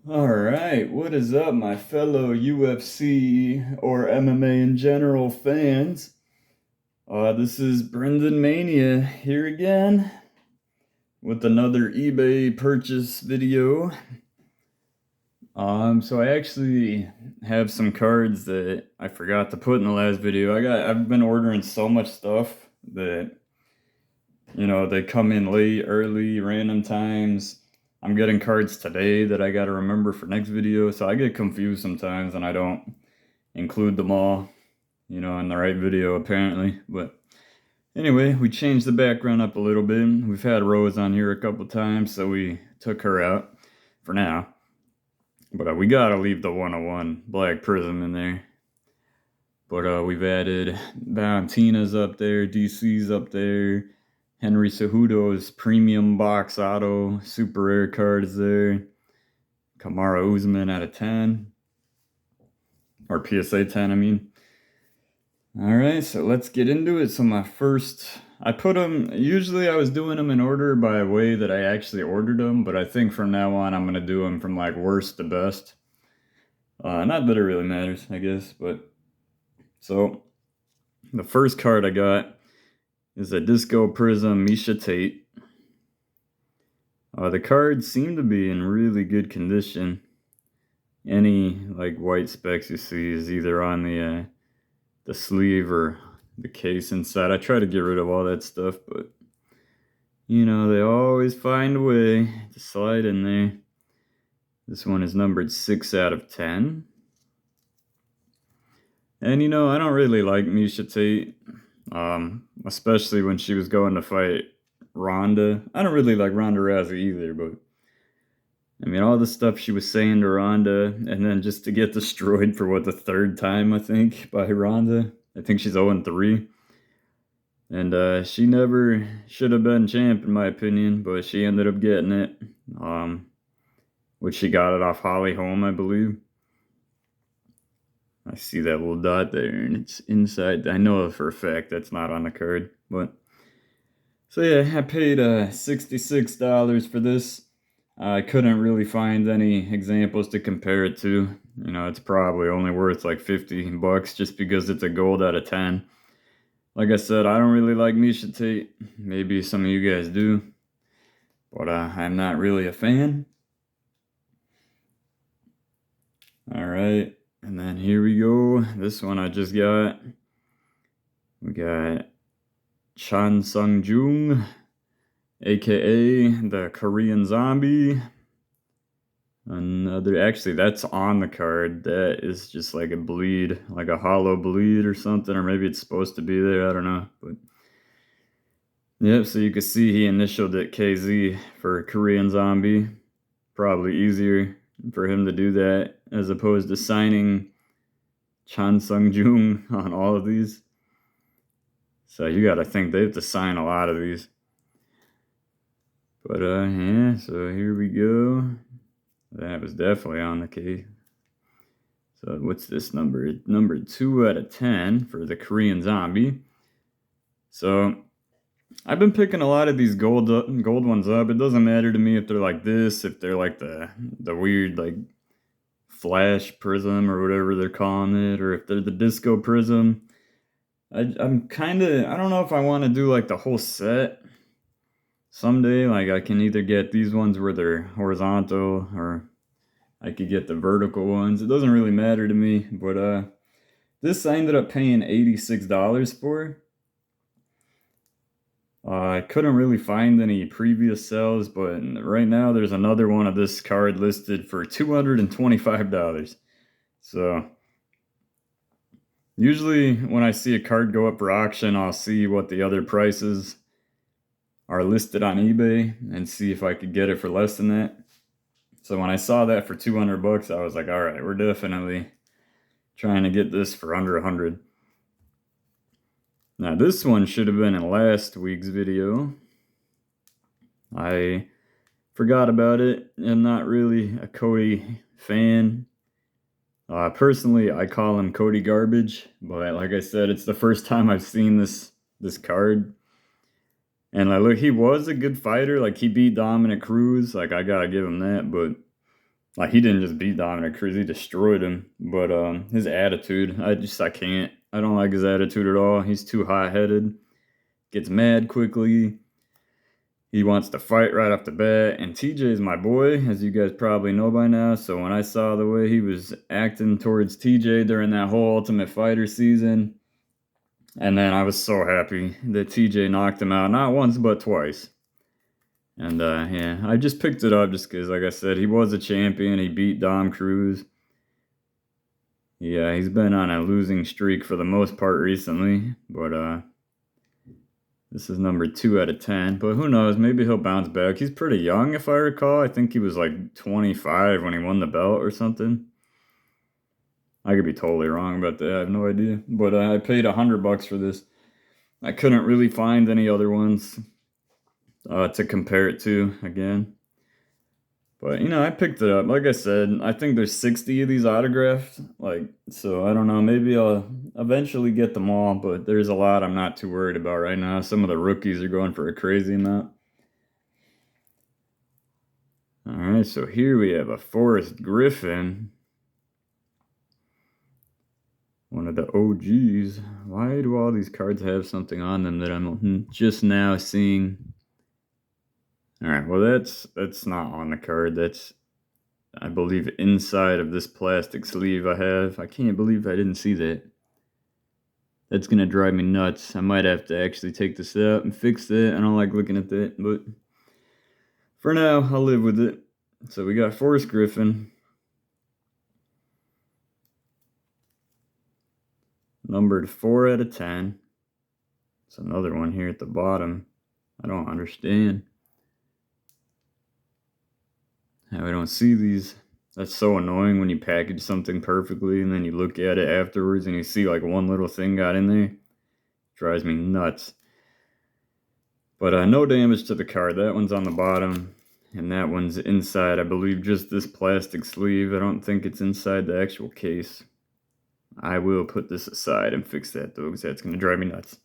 All right, what is up, my fellow UFC or MMA in general fans? This is Brendan Mania here again with another eBay purchase video. So I actually have some cards that I forgot to put in the last video. I've been ordering so much stuff that they come in late, early, random times. I'm getting cards today that I got to remember for next video, so I get confused sometimes and I don't include them all, in the right video apparently. But anyway, we changed the background up a little bit. We've had Rose on here a couple times, so we took her out for now. But we gotta leave the 101 Black Prism in there. But we've added Valentina's up there, DC's up there, Henry Cejudo's premium box auto, super rare cards there. Kamaru Usman out of 10. Or PSA 10, I mean. Alright, so let's get into it. So I put them, usually I was doing them in order by way that I actually ordered them, but I think from now on I'm going to do them from like worst to best. Not that it really matters, I guess, but so the first card I got is a Disco Prism Misha Tate. The cards seem to be in really good condition. Any like white specks you see is either on the sleeve or the case inside. I try to get rid of all that stuff, but they always find a way to slide in there. This one is numbered 6 out of 10. And I don't really like Misha Tate, especially when she was going to fight Ronda. I don't really like Ronda Rousey either, but I mean, all the stuff she was saying to Ronda, and then just to get destroyed for the third time, I think, by Ronda. I think she's 0-3. And she never should have been champ, in my opinion, but she ended up getting it. Which she got it off Holly Holm, I believe. I see that little dot there, and it's inside. I know for a fact that's not on the card, but so yeah, I paid $66 for this. I couldn't really find any examples to compare it to. It's probably only worth like $50 just because it's a gold out of 10. Like I said, I don't really like Misha Tate. Maybe some of you guys do, but I'm not really a fan. All right, and then here we go. This one I just got. We got Chan Sung Jung, aka the Korean Zombie. Actually, that's on the card. That is just like a bleed, like a hollow bleed or something, or maybe it's supposed to be there. I don't know, but yep. So you can see he initialed it KZ for Korean Zombie. Probably easier for him to do that as opposed to signing Chan Sung Jung on all of these. So you got to think they have to sign a lot of these. But yeah. So here we go. That was definitely on the case. So what's this number? Number 2 out of 10 for the Korean Zombie. So I've been picking a lot of these gold ones up. It doesn't matter to me if they're like this, if they're like the weird like flash prism or whatever they're calling it, or if they're the disco prism. I'm kind of, I don't know if I want to do like the whole set. Someday, like I can either get these ones where they're horizontal, or I could get the vertical ones. It doesn't really matter to me, but this I ended up paying $86 for. I couldn't really find any previous sales, but right now there's another one of this card listed for $225. So usually when I see a card go up for auction, I'll see what the other prices are listed on eBay and see if I could get it for less than that. So when I saw that for $200, I was like, all right, we're definitely trying to get this for under 100. Now this one should have been in last week's video. I forgot about it. I'm not really a Cody fan. Personally, I call him Cody Garbage, but like I said, it's the first time I've seen this card. And look, he was a good fighter. Like, he beat Dominic Cruz. Like, I gotta give him that. But Like, he didn't just beat Dominic Cruz, he destroyed him. But his attitude, I can't. I don't like his attitude at all. He's too hot-headed, gets mad quickly. He wants to fight right off the bat. And TJ is my boy, as you guys probably know by now. So when I saw the way he was acting towards TJ during that whole Ultimate Fighter season, and then I was so happy that TJ knocked him out, not once, but twice. And yeah, I just picked it up just because, like I said, he was a champion. He beat Dom Cruz. Yeah, he's been on a losing streak for the most part recently. But this is number 2 out of 10. But who knows? Maybe he'll bounce back. He's pretty young, if I recall. I think he was like 25 when he won the belt or something. I could be totally wrong about that. I have no idea. But I paid $100 for this. I couldn't really find any other ones to compare it to again. But, I picked it up. Like I said, I think there's 60 of these autographed. So I don't know. Maybe I'll eventually get them all, but there's a lot I'm not too worried about right now. Some of the rookies are going for a crazy amount. All right, so here we have a Forrest Griffin. One of the OGs. Why do all these cards have something on them that I'm just now seeing? All right, well, that's not on the card. That's, I believe, inside of this plastic sleeve I have. I can't believe I didn't see that. That's going to drive me nuts. I might have to actually take this out and fix that. I don't like looking at that, but for now, I'll live with it. So we got Forrest Griffin. Numbered 4 out of 10. It's another one here at the bottom. I don't understand how I don't see these. That's so annoying when you package something perfectly and then you look at it afterwards and you see like one little thing got in there. Drives me nuts. But no damage to the card. That one's on the bottom and that one's inside, I believe, just this plastic sleeve. I don't think it's inside the actual case. I will put this aside and fix that though, because that's going to drive me nuts.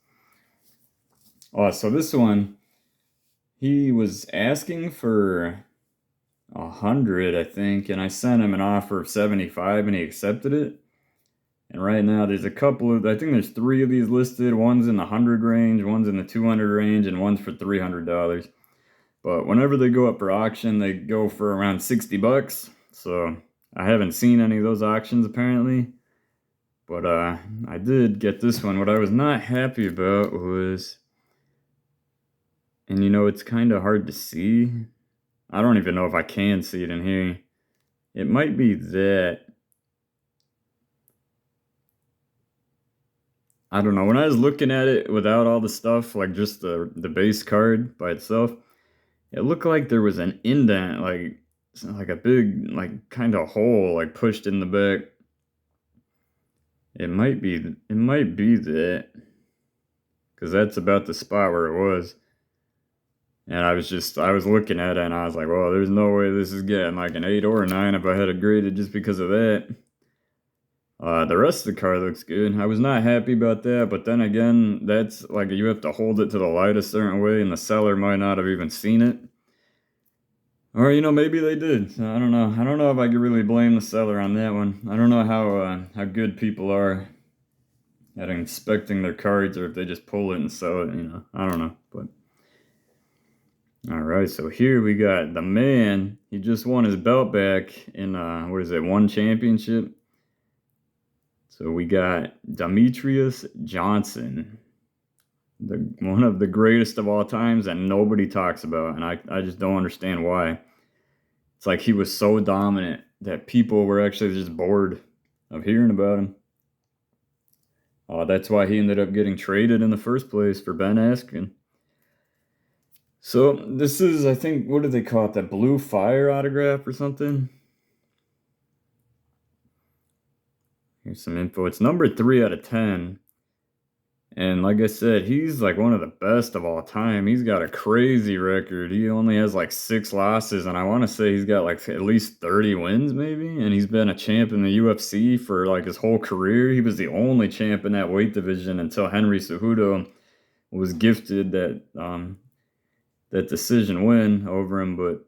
Oh, so this one, he was asking for 100, I think, and I sent him an offer of 75 and he accepted it. And right now there's a couple of, I think there's 3 of these listed. One's in the 100 range, one's in the 200 range, and one's for $300. But whenever they go up for auction, they go for around $60. So I haven't seen any of those auctions apparently. But I did get this one. What I was not happy about was, and it's kind of hard to see. I don't even know if I can see it in here. It might be that. I don't know. When I was looking at it without all the stuff, like just the base card by itself, it looked like there was an indent, like a big, like kind of hole, like pushed in the back. It might be that, because that's about the spot where it was. And I was looking at it and I was like, well, there's no way this is getting like an 8 or a 9 if I had it graded just because of that. The rest of the card looks good. I was not happy about that, but then again, that's like you have to hold it to the light a certain way and the seller might not have even seen it. Or, maybe they did. I don't know. I don't know if I could really blame the seller on that one. I don't know how good people are at inspecting their cards or if they just pull it and sell it, I don't know, but all right, so here we got the man. He just won his belt back in, one championship. So we got Demetrius Johnson, one of the greatest of all times and nobody talks about. And I just don't understand why. It's like he was so dominant that people were actually just bored of hearing about him. That's why he ended up getting traded in the first place for Ben Askren. So this is, I think, what do they call it? That Blue Fire autograph or something? Here's some info. It's number 3 out of 10. And like I said, he's like one of the best of all time. He's got a crazy record. He only has like 6 losses. And I want to say he's got like at least 30 wins maybe. And he's been a champ in the UFC for like his whole career. He was the only champ in that weight division until Henry Cejudo was gifted that decision win over him. But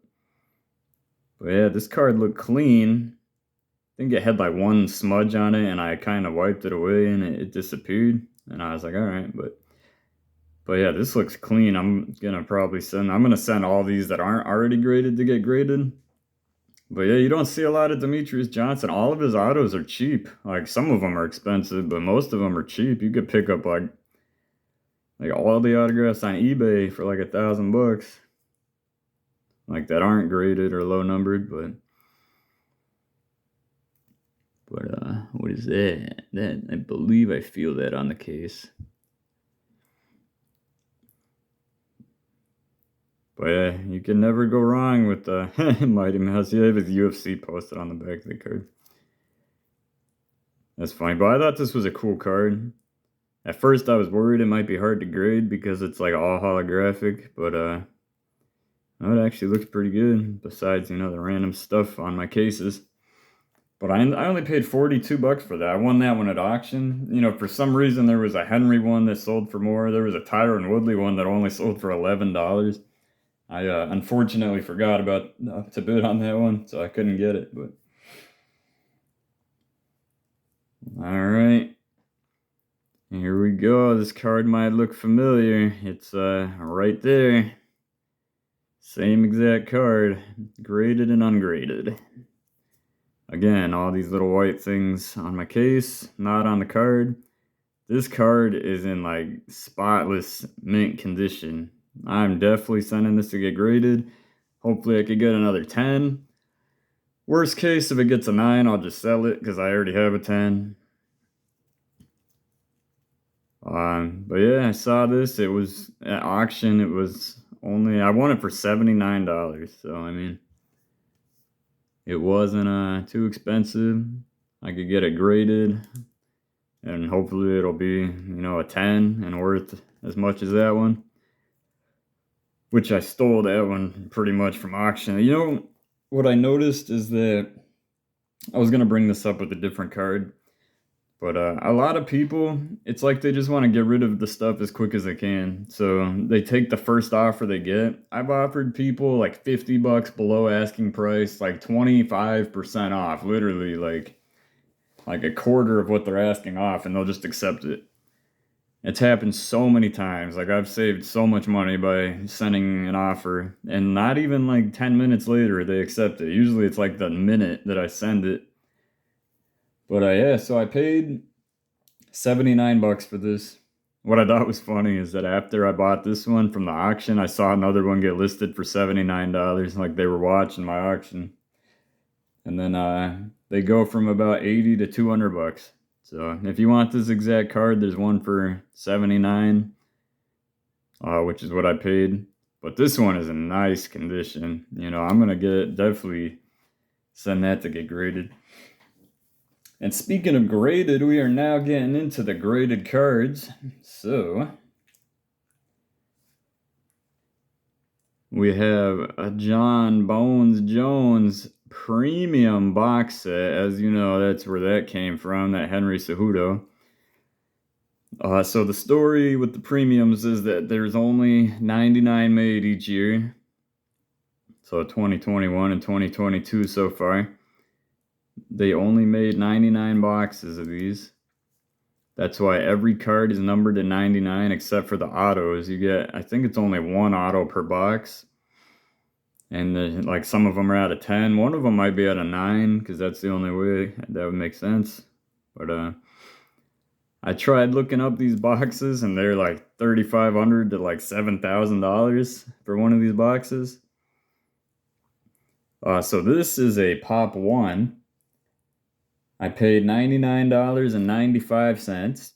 But yeah, this card looked clean. I think it had like one smudge on it, and I kind of wiped it away, and it disappeared. And I was like, all right, but yeah, this looks clean. I'm gonna send all these that aren't already graded to get graded. But yeah, you don't see a lot of Demetrius Johnson. All of his autos are cheap. Like some of them are expensive, but most of them are cheap. You could pick up like all the autographs on eBay for like $1,000, like that aren't graded or low numbered. But what is that? That I believe I feel that on the case. But yeah, you can never go wrong with the Mighty Mouse. You have his UFC posted on the back of the card. That's funny, but I thought this was a cool card. At first, I was worried it might be hard to grade because it's like all holographic, but it actually looks pretty good. Besides, the random stuff on my cases. But I only paid $42 for that. I won that one at auction. For some reason there was a Henry one that sold for more. There was a Tyron Woodley one that only sold for $11. I unfortunately forgot about to bid on that one, so I couldn't get it. But all right. Here we go. This card might look familiar. It's right there. Same exact card, graded and ungraded. Again, all these little white things on my case, not on the card. This card is in like spotless mint condition. I'm definitely sending this to get graded. Hopefully I could get another 10. Worst case, if it gets a 9, I'll just sell it because I already have a 10. But yeah, I saw this. It was at auction. It was only, I won it for $79. So, I mean, it wasn't too expensive. I could get it graded, and hopefully it'll be, a 10 and worth as much as that one. Which I stole that one pretty much from auction. What I noticed is that I was going to bring this up with a different card. But a lot of people, it's like they just want to get rid of the stuff as quick as they can. So they take the first offer they get. I've offered people like $50 below asking price, like 25% off, literally like a quarter of what they're asking off, and they'll just accept it. It's happened so many times. Like I've saved so much money by sending an offer, and not even like 10 minutes later they accept it. Usually it's like the minute that I send it. But yeah, so I paid $79 for this. What I thought was funny is that after I bought this one from the auction, I saw another one get listed for $79, like they were watching my auction. And then they go from about $80 to $200. So if you want this exact card, there's one for $79, which is what I paid. But this one is in nice condition. I'm gonna definitely send that to get graded. And speaking of graded, we are now getting into the graded cards. So we have a John Bones Jones premium box set. As you know, that's where that came from, that Henry Cejudo. So the story with the premiums is that there's only 99 made each year. So 2021 and 2022 so far. They only made 99 boxes of these. That's why every card is numbered to 99 except for the autos. You get, I think it's only one auto per box. And like some of them are out of 10. One of them might be out of 9 because that's the only way that would make sense. But I tried looking up these boxes and they're like $3,500 to like $7,000 for one of these boxes. So this is a Pop 1. I paid $99.95.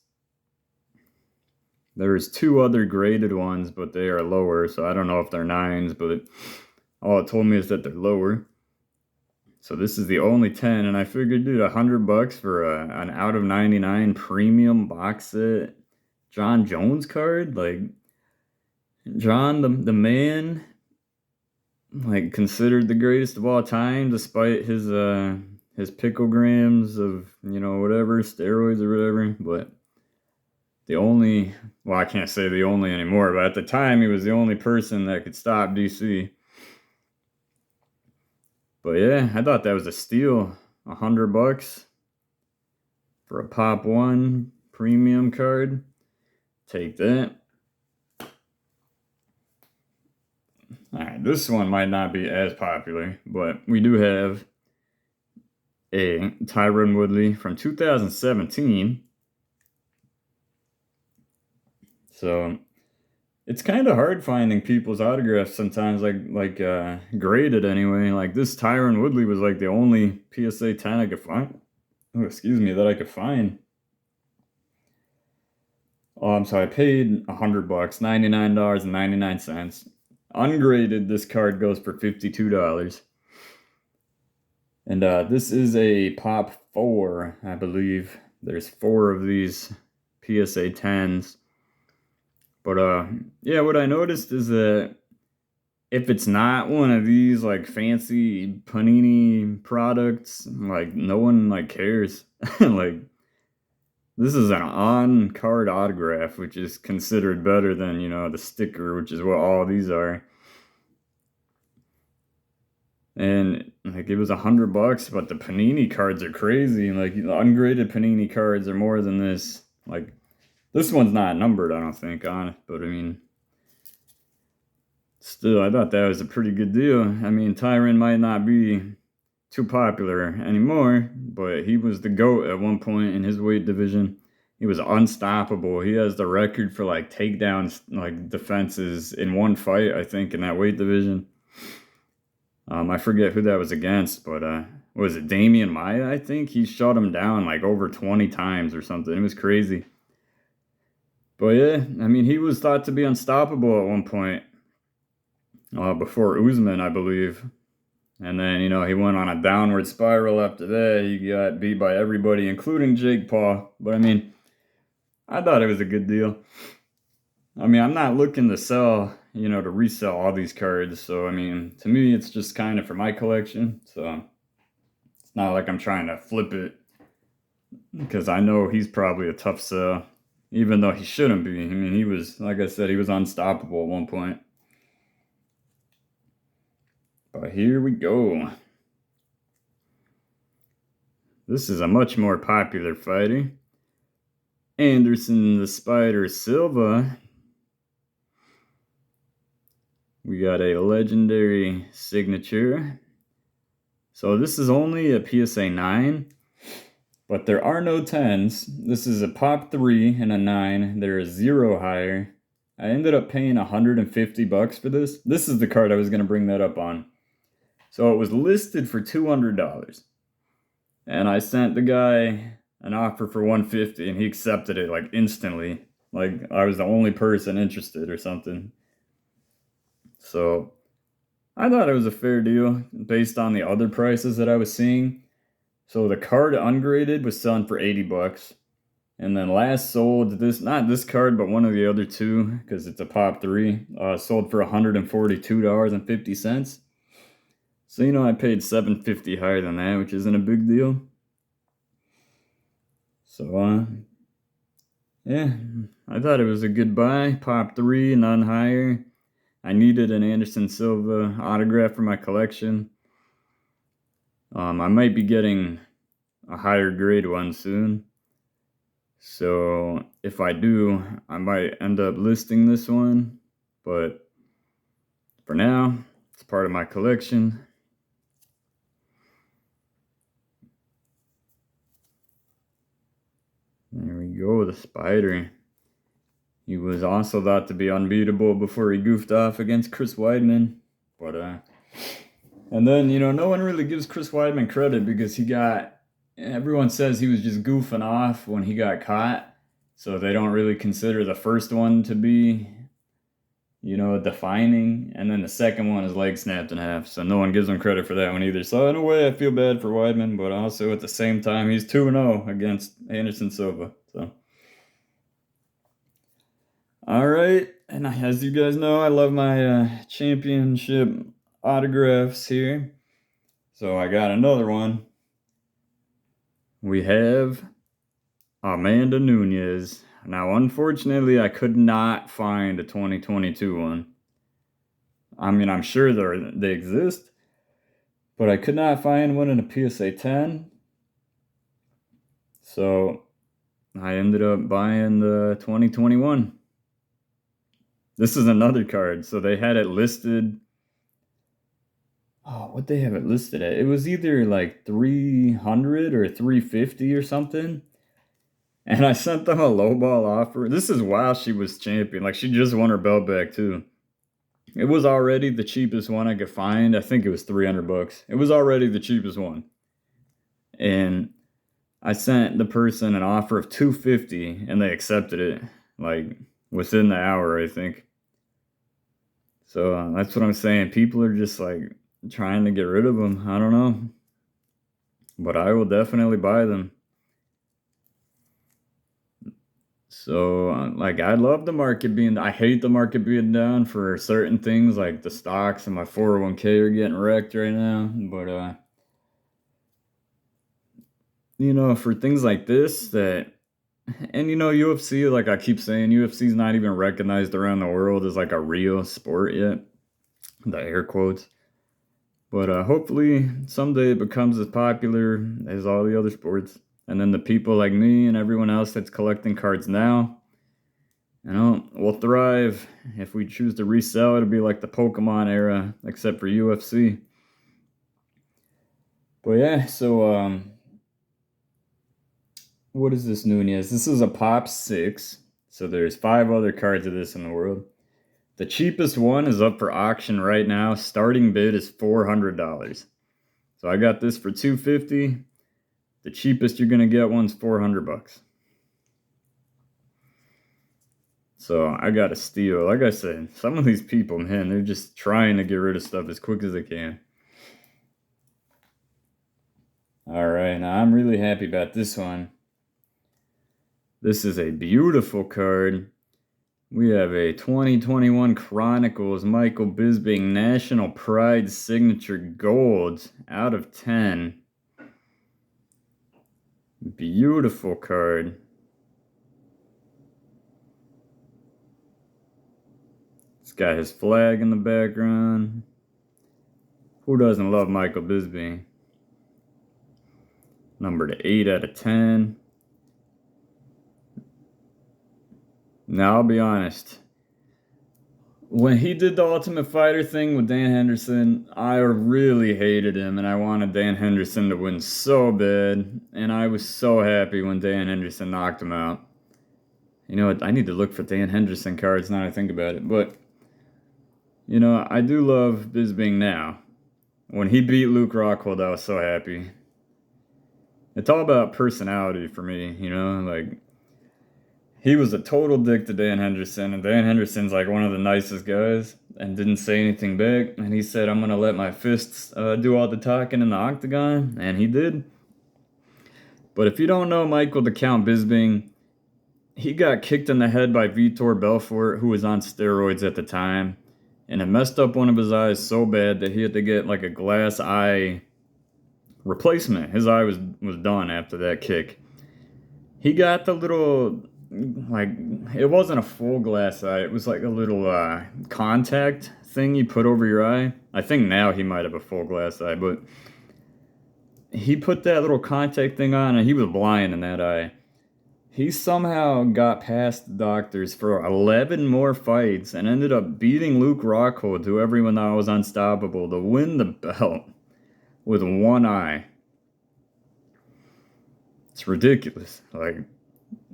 There's 2 other graded ones, but they are lower, so I don't know if they're 9s, but all it told me is that they're lower. So this is the only 10, and I figured, dude, $100 for an out of 99 premium box set John Jones card? Like, John, the man, like, considered the greatest of all time, despite his picograms of, whatever, steroids or whatever. But I can't say the only anymore, but at the time he was the only person that could stop DC. But yeah, I thought that was a steal. $100 for a Pop 1 premium card. Take that. Alright, this one might not be as popular, but we do have a Tyron Woodley from 2017. So it's kind of hard finding people's autographs sometimes, like graded anyway. Like this Tyron Woodley was like the only PSA 10 I could find. Oh, excuse me, that I could find. So I paid $100, $99.99. Ungraded, this card goes for $52. And this is a Pop 4, I believe. There's 4 of these PSA 10s. But yeah, what I noticed is that if it's not one of these like fancy Panini products, like no one like cares. Like this is an on-card autograph, which is considered better than, you know, the sticker, which is what all these are. And like it was $100, but the Panini cards are crazy. Like the ungraded Panini cards are more than this. Like this one's not numbered, I don't think, on it, but I mean, still, I thought that was a pretty good deal. I mean, Tyron might not be too popular anymore, but he was the GOAT at one point in his weight division. He was unstoppable. He has the record for like takedowns, like defenses in one fight, I think, in that weight division. I forget who that was against, but was it Damian Maia? I think he shut him down like over 20 times or something. It was crazy. But yeah, I mean, he was thought to be unstoppable at one point. Before Usman, I believe. And then, you know, he went on a downward spiral after that. He got beat by everybody, including Jake Paul. But I mean, I thought it was a good deal. I mean, I'm not looking to sell, you know, to resell all these cards. So, I mean, to me, it's just kind of for my collection. So, it's not like I'm trying to flip it. Because I know he's probably a tough sell. Even though he shouldn't be. I mean, he was, like I said, he was unstoppable at one point. But here we go. This is a much more popular fighter. Anderson the Spider Silva. We got a legendary signature. So this is only a PSA 9. But there are no 10s. This is a Pop 3 and a 9. There is 0 higher. I ended up paying $150 for this. This is the card I was going to bring that up on. So it was listed for $200. And I sent the guy an offer for $150 and he accepted it like instantly. Like I was the only person interested or something. So I thought it was a fair deal based on the other prices that I was seeing. So the card ungraded was selling for $80. And then last sold this, not this card, but one of the other two, because it's a Pop 3, sold for $142.50. So, you know, I paid $750 higher than that, which isn't a big deal. So, yeah, I thought it was a good buy. Pop 3, none higher. I needed an Anderson Silva autograph for my collection. I might be getting a higher grade one soon. So if I do, I might end up listing this one. But for now, it's part of my collection. There we go, the Spider. He was also thought to be unbeatable before he goofed off against Chris Weidman. But, and then, you know, no one really gives Chris Weidman credit because everyone says he was just goofing off when he got caught. So they don't really consider the first one to be, you know, defining. And then the second one, his leg snapped in half. So no one gives him credit for that one either. So in a way, I feel bad for Weidman. But also at the same time, he's 2-0 against Anderson Silva. So, all right. And as you guys know, I love my championship autographs here. So I got another one. We have Amanda Nunes. Now, unfortunately, I could not find a 2022 one. I mean, I'm sure they exist, But I could not find one in a PSA 10. So I ended up buying the 2021. This is another card. So they had it listed. Oh, what they have it listed at? It was either like 300 or 350 or something. And I sent them a lowball offer. This is while she was champion. Like, she just won her belt back too. It was already the cheapest one I could find. I think it was 300 bucks. It was already the cheapest one. And I sent the person an offer of 250 and they accepted it like within the hour, I think. So that's what I'm saying. People are just like trying to get rid of them. I don't know. But I will definitely buy them. So, like, I love the market being, I hate the market being down for certain things, like the stocks and my 401k are getting wrecked right now. But, you know, for things like this that, and you know, UFC, like I keep saying, UFC is not even recognized around the world as like a real sport yet, the air quotes. But hopefully someday it becomes as popular as all the other sports. And then the people like me and everyone else that's collecting cards now, you know, we'll thrive. If we choose to resell, it'll be like the Pokemon era, except for UFC. But yeah, so what is this Nunez? This is a Pop 6. So there's 5 other cards of this in the world. The cheapest one is up for auction right now. Starting bid is $400. So I got this for $250. The cheapest you're gonna get one's 400 bucks. So I got a steal. Like I said, some of these people, man, they're just trying to get rid of stuff as quick as they can. All right, now I'm really happy about this one. This is a beautiful card. We have a 2021 Chronicles Michael Bisping National Pride Signature Gold out of 10. Beautiful card. It's got his flag in the background. Who doesn't love Michael Bisping? Numbered 8 out of 10. Now, I'll be honest. When he did the Ultimate Fighter thing with Dan Henderson, I really hated him, and I wanted Dan Henderson to win so bad, and I was so happy when Dan Henderson knocked him out. You know what? I need to look for Dan Henderson cards now that I think about it, but, you know, I do love Bisping now. When he beat Luke Rockhold, I was so happy. It's all about personality for me, you know, like, he was a total dick to Dan Henderson, and Dan Henderson's like one of the nicest guys and didn't say anything back. And he said, I'm going to let my fists do all the talking in the octagon, and he did. But if you don't know Michael the Count Bisping, he got kicked in the head by Vitor Belfort, who was on steroids at the time, and it messed up one of his eyes so bad that he had to get like a glass eye replacement. His eye was done after that kick. He got the little, like, it wasn't a full glass eye. It was like a little contact thing you put over your eye. I think now he might have a full glass eye, but he put that little contact thing on and he was blind in that eye. He somehow got past the doctors for 11 more fights and ended up beating Luke Rockhold, who everyone thought was unstoppable, to win the belt with one eye. It's ridiculous. Like,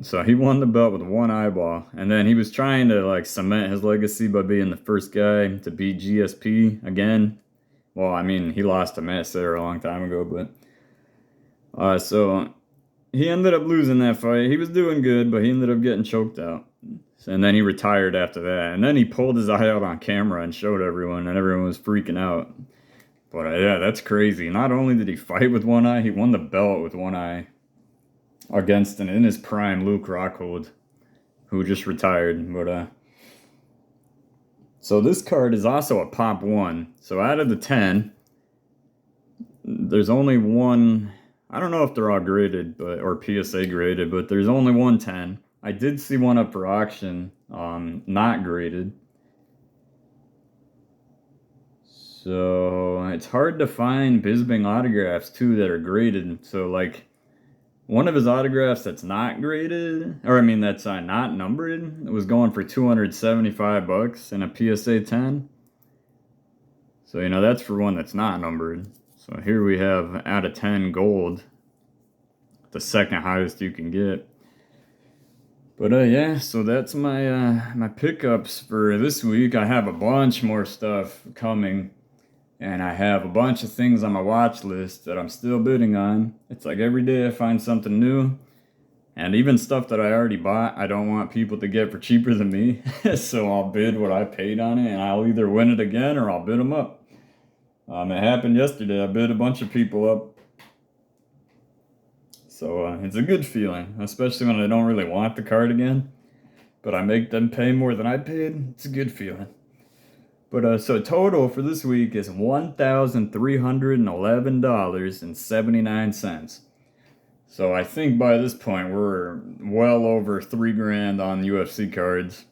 so he won the belt with one eyeball, and then he was trying to like cement his legacy by being the first guy to beat GSP again. Well, I mean, he lost to Matt Serra a long time ago, but so he ended up losing that fight. He was doing good, but he ended up getting choked out. And then he retired after that. And then he pulled his eye out on camera and showed everyone, and everyone was freaking out. But yeah, that's crazy. Not only did he fight with one eye, he won the belt with one eye against an in his prime Luke Rockhold, who just retired. But so this card is also a Pop 1. So out of the 10, there's only one. I don't know if they're all graded, or PSA graded, but there's only 110. I did see one up for auction, not graded. So it's hard to find Bisping autographs too that are graded. So like one of his autographs that's not graded, or I mean that's not numbered, it was going for $275 in a PSA 10. So you know that's for one that's not numbered. So here we have out of 10 gold, the second highest you can get. But yeah, so that's my my pickups for this week. I have a bunch more stuff coming, and I have a bunch of things on my watch list that I'm still bidding on. It's like every day I find something new, and even stuff that I already bought, I don't want people to get for cheaper than me. So I'll bid what I paid on it, and I'll either win it again or I'll bid them up. It happened yesterday. I bid a bunch of people up. So it's a good feeling, especially when I don't really want the card again, but I make them pay more than I paid. It's a good feeling. But so total for this week is $1,311.79. So I think by this point we're well over $3,000 on UFC cards.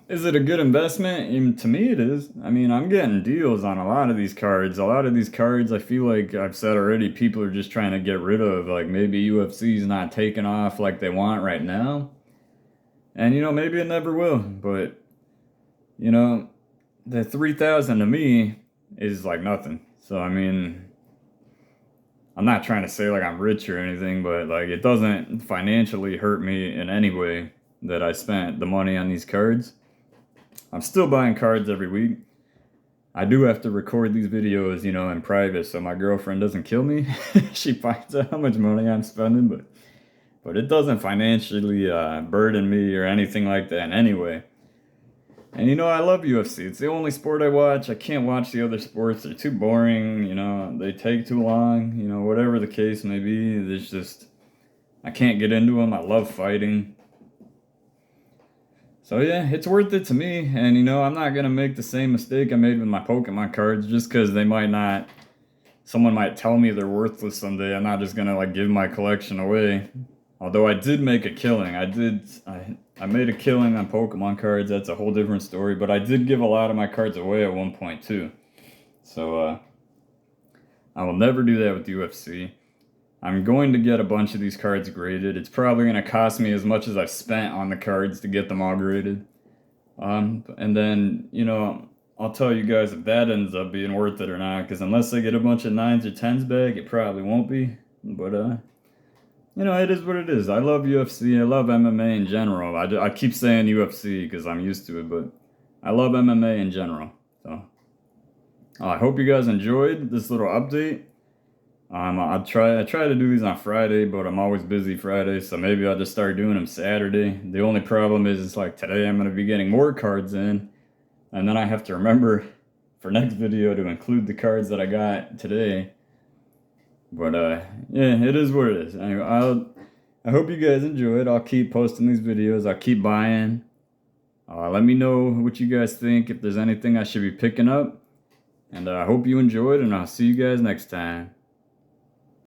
Is it a good investment? To me it is. I mean, I'm getting deals on a lot of these cards. A lot of these cards, I feel like I've said already, people are just trying to get rid of. Like maybe UFC's not taking off like they want right now. And you know, maybe it never will. But you know, the 3,000 to me is like nothing. So I mean, I'm not trying to say like I'm rich or anything, but like it doesn't financially hurt me in any way that I spent the money on these cards. I'm still buying cards every week. I do have to record these videos, you know, in private so my girlfriend doesn't kill me. She finds out how much money I'm spending, but it doesn't financially burden me or anything like that in any way. And you know, I love UFC. It's the only sport I watch. I can't watch the other sports. They're too boring, you know, they take too long, you know, whatever the case may be. There's just, I can't get into them. I love fighting. So yeah, it's worth it to me, and you know, I'm not gonna make the same mistake I made with my Pokemon cards just because they might not, someone might tell me they're worthless someday. I'm not just gonna like give my collection away. Although I did make a killing. I made a killing on Pokemon cards. That's a whole different story, but I did give a lot of my cards away at one point too. So I will never do that with UFC. I'm going to get a bunch of these cards graded. It's probably going to cost me as much as I've spent on the cards to get them all graded. And then, you know, I'll tell you guys if that ends up being worth it or not, because unless I get a bunch of 9s or 10s back, it probably won't be. But, you know, it is what it is. I love UFC. I love MMA in general. I keep saying UFC because I'm used to it, but I love MMA in general. So I hope you guys enjoyed this little update. I try to do these on Friday, but I'm always busy Friday, so maybe I'll just start doing them Saturday. The only problem is it's like today I'm going to be getting more cards in, and then I have to remember for next video to include the cards that I got today. But yeah, it is what it is. Anyway, I hope you guys enjoyed. I'll keep posting these videos. I'll keep buying. Let me know what you guys think, if there's anything I should be picking up. And I hope you enjoyed, and I'll see you guys next time.